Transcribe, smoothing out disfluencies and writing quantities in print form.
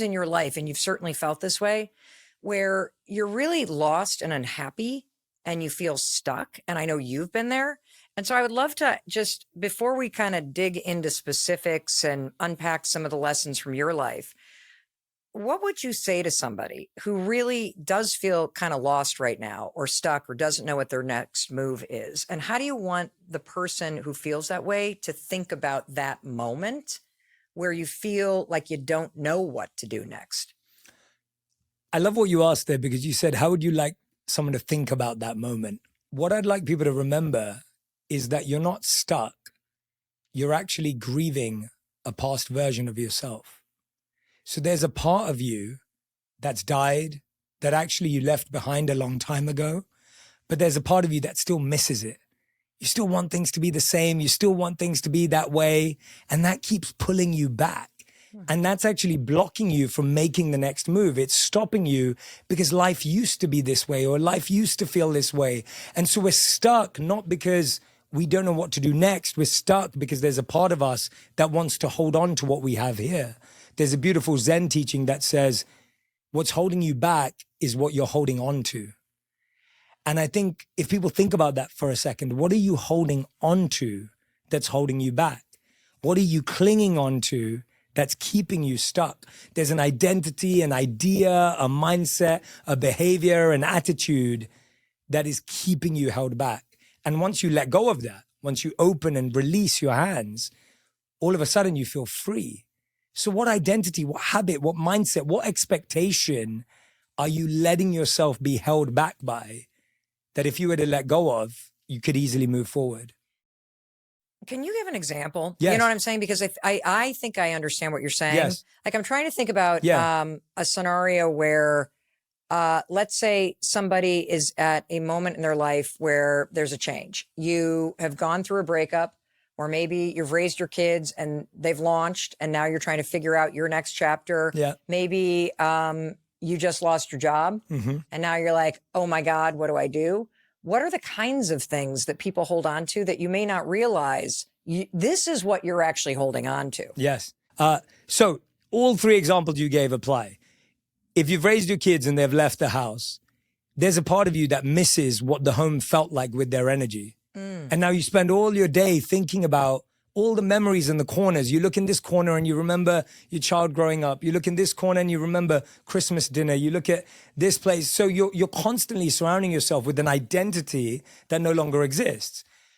in your life, and you've certainly felt this way, where you're really lost and unhappy and you feel stuck. And I know you've been there. And so I would love to just, before we kind of dig into specifics and unpack some of the lessons from your life, what would you say to somebody who really does feel kind of lost right now or stuck or doesn't know what their next move is? And how do you want the person who feels that way to think about that moment where you feel like you don't know what to do next? I love what you asked there, because you said, how would you like someone to think about that moment? What I'd like people to remember is that you're not stuck. You're actually grieving a past version of yourself. So there's a part of you that's died, that actually you left behind a long time ago, but there's a part of you that still misses it. You still want things to be the same. You still want things to be that way. And that keeps pulling you back. And that's actually blocking you from making the next move. It's stopping you because life used to be this way, or life used to feel this way. And so we're stuck, not because we don't know what to do next. We're stuck because there's a part of us that wants to hold on to what we have here. There's a beautiful Zen teaching that says, what's holding you back is what you're holding on to. And I think if people think about that for a second, what are you holding on to that's holding you back? What are you clinging on to that's keeping you stuck? There's an identity, an idea, a mindset, a behavior, an attitude that is keeping you held back. And once you let go of that, once you open and release your hands, all of a sudden you feel free. So what identity, what habit, what mindset, what expectation are you letting yourself be held back by, that if you were to let go of, you could easily move forward? Can you give an example? Yes. You know what I'm saying? Because I think I understand what you're saying. Yes. Like, I'm trying to think about Yeah. a scenario where, let's say somebody is at a moment in their life where there's a change. You have gone through a breakup, or maybe you've raised your kids and they've launched, and now you're trying to figure out your next chapter. Yeah. Maybe you just lost your job, and now you're like, oh my God, what do I do? What are the kinds of things that people hold on to that you may not realize this is what you're actually holding on to? Yes. So all three examples you gave apply. If you've raised your kids and they've left the house, there's a part of you that misses what the home felt like with their energy. And now you spend all your day thinking about all the memories in the corners. You look in this corner and you remember your child growing up. You look in this corner and you remember Christmas dinner. You look at this place. So you're constantly surrounding yourself with an identity that no longer exists.